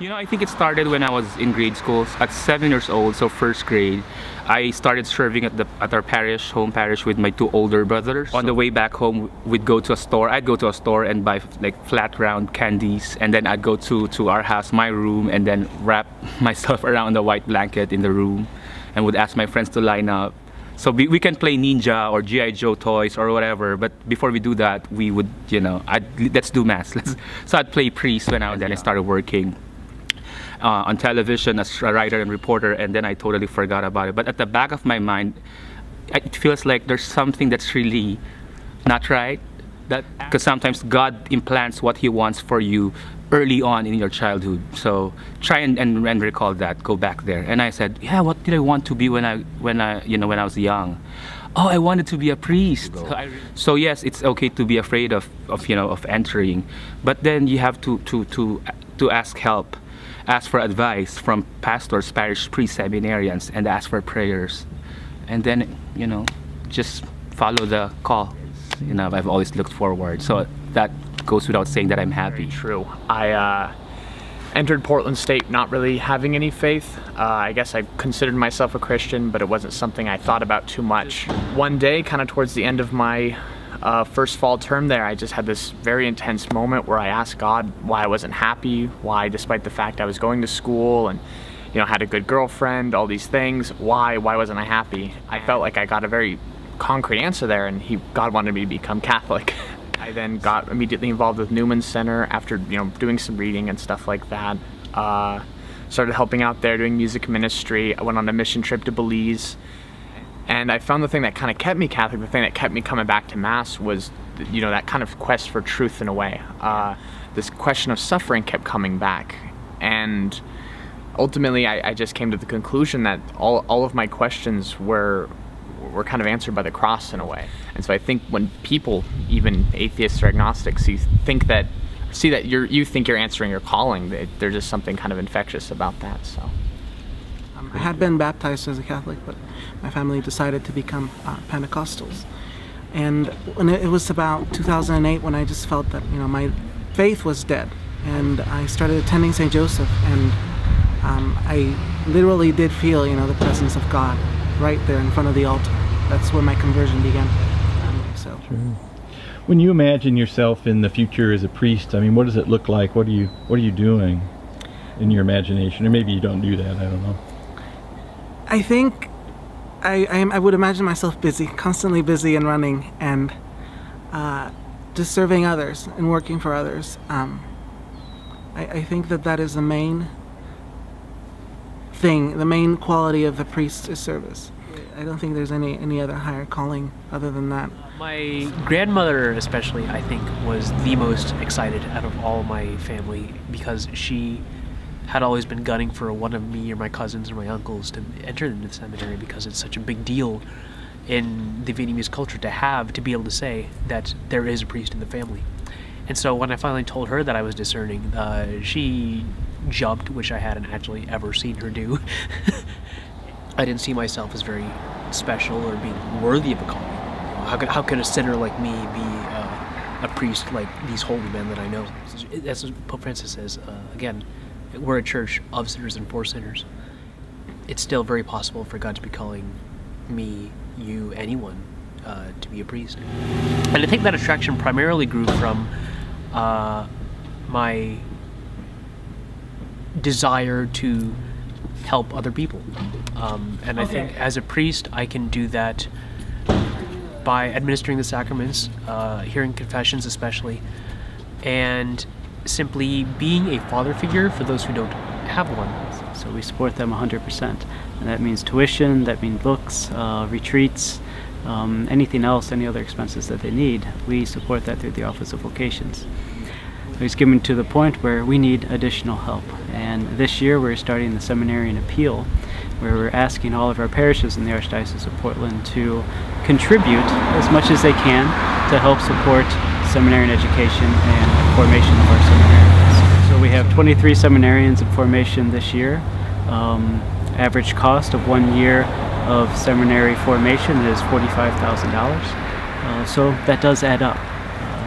I think it started when I was in grade school. At 7 years old, so first grade, I started serving at our home parish, with my two older brothers. On the way back home, we'd go to a store. I'd go to a store and buy like flat round candies, and then I'd go to our house, my room, and then wrap myself around the white blanket in the room, and would ask my friends to line up. So we can play Ninja or G.I. Joe toys or whatever, but before we do that, we would, let's do mass. So I'd play priest when then I started working on television as a writer and reporter, and then I totally forgot about it. But at the back of my mind, it feels like there's something that's really not right. Because sometimes God implants what He wants for you early on in your childhood. So try and recall that. Go back there. And I said, yeah, what did I want to be when I was young? Oh, I wanted to be a priest. So yes, it's okay to be afraid of entering, but then you have to ask help. Ask for advice from pastors, parish priests, seminarians, and ask for prayers. And then, just follow the call. I've always looked forward. So that goes without saying that I'm happy. True. I entered Portland State not really having any faith. I guess I considered myself a Christian, but it wasn't something I thought about too much. One day, kind of towards the end of my first fall term there, I just had this very intense moment where I asked God why I wasn't happy, why, despite the fact I was going to school and had a good girlfriend, all these things, why wasn't I happy? I felt like I got a very concrete answer there, and God wanted me to become Catholic. I then got immediately involved with Newman Center after doing some reading and stuff like that. Started helping out there, doing music ministry. I went on a mission trip to Belize. And I found the thing that kind of kept me Catholic, the thing that kept me coming back to Mass was, that kind of quest for truth in a way. This question of suffering kept coming back. And ultimately, I just came to the conclusion that all of my questions were kind of answered by the cross in a way. And so I think when people, even atheists or agnostics, see that you think you're answering your calling, there's just something kind of infectious about that. So. I had been baptized as a Catholic, but my family decided to become Pentecostals. And when it was about 2008 when I just felt that my faith was dead, and I started attending St. Joseph, and I literally did feel the presence of God right there in front of the altar. That's where my conversion began. True. When you imagine yourself in the future as a priest, what does it look like? What are you doing in your imagination? Or maybe you don't do that, I don't know. I think I would imagine myself busy, constantly busy and running, and just serving others and working for others. I think that is the main thing, the main quality of the priest is service. I don't think there's any other higher calling other than that. My grandmother especially, I think, was the most excited out of all my family, because she had always been gunning for one of me or my cousins or my uncles to enter into the seminary, because it's such a big deal in the Vietnamese culture to be able to say that there is a priest in the family. And so when I finally told her that I was discerning, she jumped, which I hadn't actually ever seen her do. I didn't see myself as very special or being worthy of a calling. How could a sinner like me be a priest like these holy men that I know? As Pope Francis says, again, we're a church of sinners and for sinners. It's still very possible for God to be calling me, you, anyone, to be a priest. And I think that attraction primarily grew from my desire to help other people. And I think as a priest, I can do that by administering the sacraments, hearing confessions especially, and simply being a father figure for those who don't have one. So we support them 100%. And that means tuition, that means books, retreats, anything else, any other expenses that they need. We support that through the Office of Vocations. It's given to the point where we need additional help. And this year we're starting the Seminarian Appeal, where we're asking all of our parishes in the Archdiocese of Portland to contribute as much as they can to help support seminarian education and formation of our seminarians. So we have 23 seminarians in formation this year. Average cost of 1 year of seminary formation is $45,000. So that does add up.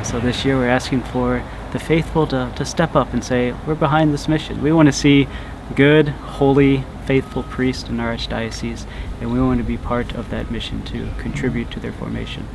So this year we're asking for the faithful to step up and say, we're behind this mission. We want to see good, holy, faithful priests in our archdiocese, and we want to be part of that mission to contribute to their formation.